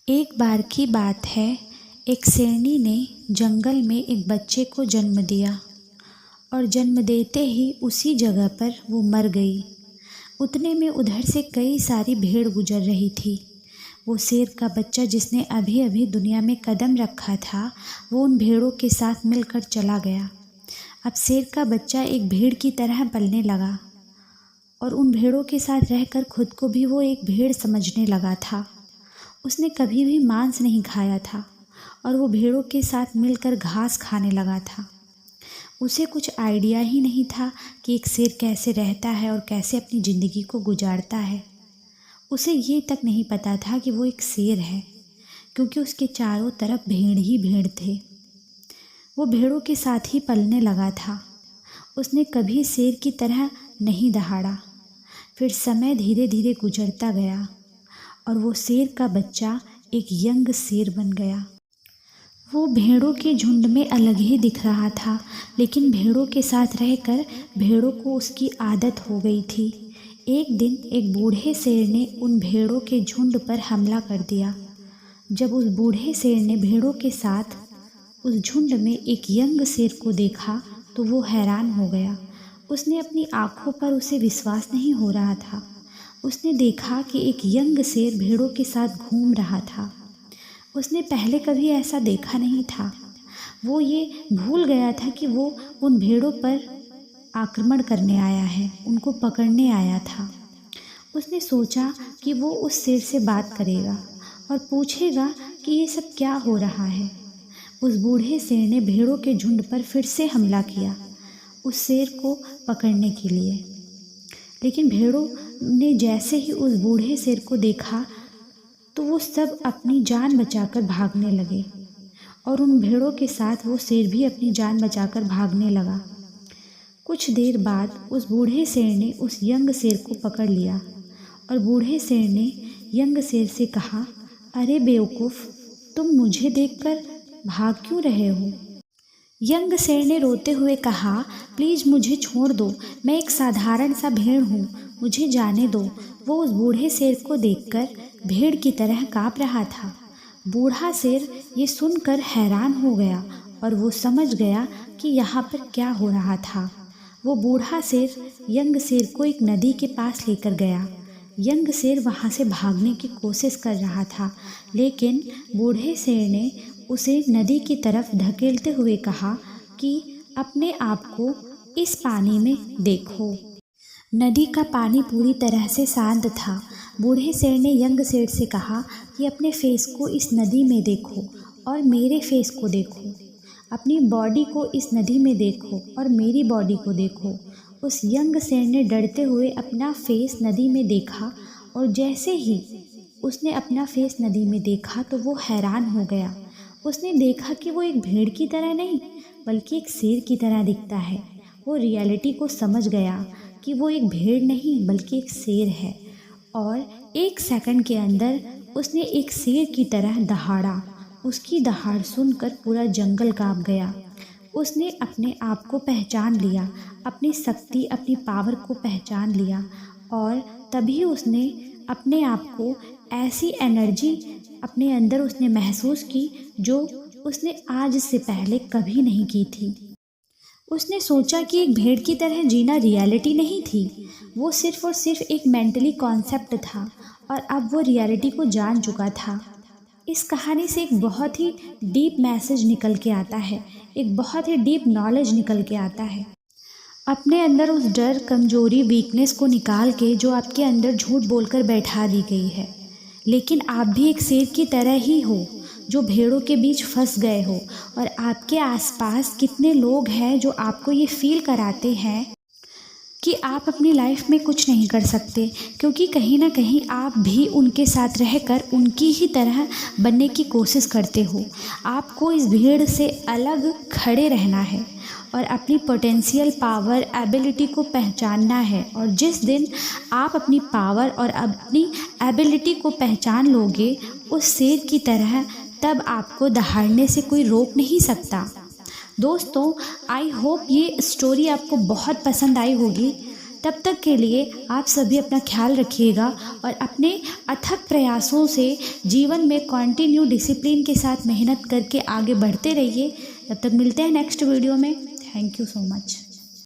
एक बार की बात है, एक शेरनी ने जंगल में एक बच्चे को जन्म दिया और जन्म देते ही उसी जगह पर वो मर गई। उतने में उधर से कई सारी भेड़ गुजर रही थी। वो शेर का बच्चा जिसने अभी अभी दुनिया में कदम रखा था, वो उन भेड़ों के साथ मिलकर चला गया। अब शेर का बच्चा एक भेड़ की तरह पलने लगा और उन भेड़ों के साथ रहकर खुद को भी वो एक भेड़ समझने लगा था। उसने कभी भी मांस नहीं खाया था और वो भेड़ों के साथ मिलकर घास खाने लगा था। उसे कुछ आइडिया ही नहीं था कि एक शेर कैसे रहता है और कैसे अपनी ज़िंदगी को गुजारता है। उसे ये तक नहीं पता था कि वो एक शेर है, क्योंकि उसके चारों तरफ भेड़ ही भेड़ थे। वो भेड़ों के साथ ही पलने लगा था। उसने कभी शेर की तरह नहीं दहाड़ा। फिर समय धीरे धीरे गुजरता गया और वो शेर का बच्चा एक यंग शेर बन गया। वो भेड़ों के झुंड में अलग ही दिख रहा था, लेकिन भेड़ों के साथ रहकर भेड़ों को उसकी आदत हो गई थी। एक दिन एक बूढ़े शेर ने उन भेड़ों के झुंड पर हमला कर दिया। जब उस बूढ़े शेर ने भेड़ों के साथ उस झुंड में एक यंग शेर को देखा तो वो हैरान हो गया। उसने अपनी आँखों पर उसे विश्वास नहीं हो रहा था। उसने देखा कि एक यंग शेर भेड़ों के साथ घूम रहा था। उसने पहले कभी ऐसा देखा नहीं था। वो ये भूल गया था कि वो उन भेड़ों पर आक्रमण करने आया है, उनको पकड़ने आया था। उसने सोचा कि वो उस शेर से बात करेगा और पूछेगा कि ये सब क्या हो रहा है। उस बूढ़े शेर ने भेड़ों के झुंड पर फिर से हमला किया, उस शेर को पकड़ने के लिए। लेकिन भेड़ों ने जैसे ही उस बूढ़े शेर को देखा तो वो सब अपनी जान बचाकर भागने लगे और उन भेड़ों के साथ वो शेर भी अपनी जान बचाकर भागने लगा। कुछ देर बाद उस बूढ़े शेर ने उस यंग शेर को पकड़ लिया और बूढ़े शेर ने यंग शेर से कहा, अरे बेवकूफ़, तुम मुझे देखकर भाग क्यों रहे हो? यंग शेर ने रोते हुए कहा, प्लीज़ मुझे छोड़ दो, मैं एक साधारण सा भेड़ हूँ, मुझे जाने दो। वो उस बूढ़े शेर को देखकर भेड़ की तरह काँप रहा था। बूढ़ा शेर ये सुनकर हैरान हो गया और वो समझ गया कि यहाँ पर क्या हो रहा था। वो बूढ़ा शेर यंग शेर को एक नदी के पास लेकर गया। यंग शेर वहाँ से भागने की कोशिश कर रहा था, लेकिन बूढ़े शेर ने उसे नदी की तरफ धकेलते हुए कहा कि अपने आप को इस पानी में देखो। नदी का पानी पूरी तरह से शांत था। बूढ़े शेर ने यंग शेर से कहा कि अपने फेस को इस नदी में देखो और मेरे फेस को देखो, अपनी बॉडी को इस नदी में देखो और मेरी बॉडी को देखो। उस यंग शेर ने डरते हुए अपना फेस नदी में देखा और जैसे ही उसने अपना फेस नदी में देखा तो वो हैरान हो गया। उसने देखा कि वो एक भेड़ की तरह नहीं बल्कि एक शेर की तरह दिखता है। वो रियलिटी को समझ गया कि वो एक भेड़ नहीं बल्कि एक शेर है और एक सेकंड के अंदर उसने एक शेर की तरह दहाड़ा। उसकी दहाड़ सुनकर पूरा जंगल काँप गया। उसने अपने आप को पहचान लिया, अपनी शक्ति, अपनी पावर को पहचान लिया और तभी उसने अपने आप को ऐसी एनर्जी अपने अंदर उसने महसूस की जो उसने आज से पहले कभी नहीं की थी। उसने सोचा कि एक भेड़ की तरह जीना रियलिटी नहीं थी, वो सिर्फ और सिर्फ एक मेंटली कॉन्सेप्ट था और अब वो रियलिटी को जान चुका था। इस कहानी से एक बहुत ही डीप मैसेज निकल के आता है, एक बहुत ही डीप नॉलेज निकल के आता है। अपने अंदर उस डर, कमजोरी, वीकनेस को निकाल के जो आपके अंदर झूठ बोलकर बैठा दी गई है। लेकिन आप भी एक शेर की तरह ही हो जो भेड़ों के बीच फंस गए हो और आपके आसपास कितने लोग हैं जो आपको ये फील कराते हैं कि आप अपनी लाइफ में कुछ नहीं कर सकते, क्योंकि कहीं ना कहीं आप भी उनके साथ रहकर उनकी ही तरह बनने की कोशिश करते हो। आपको इस भीड़ से अलग खड़े रहना है और अपनी पोटेंशियल, पावर, एबिलिटी को पहचानना है। और जिस दिन आप अपनी पावर और अपनी एबिलिटी को पहचान लोगे उस शेर की तरह, तब आपको दहाड़ने से कोई रोक नहीं सकता। दोस्तों, आई होप ये स्टोरी आपको बहुत पसंद आई होगी। तब तक के लिए आप सभी अपना ख्याल रखिएगा और अपने अथक प्रयासों से जीवन में कंटिन्यू डिसिप्लिन के साथ मेहनत करके आगे बढ़ते रहिए। तब तक मिलते हैं नेक्स्ट वीडियो में। Thank you so much.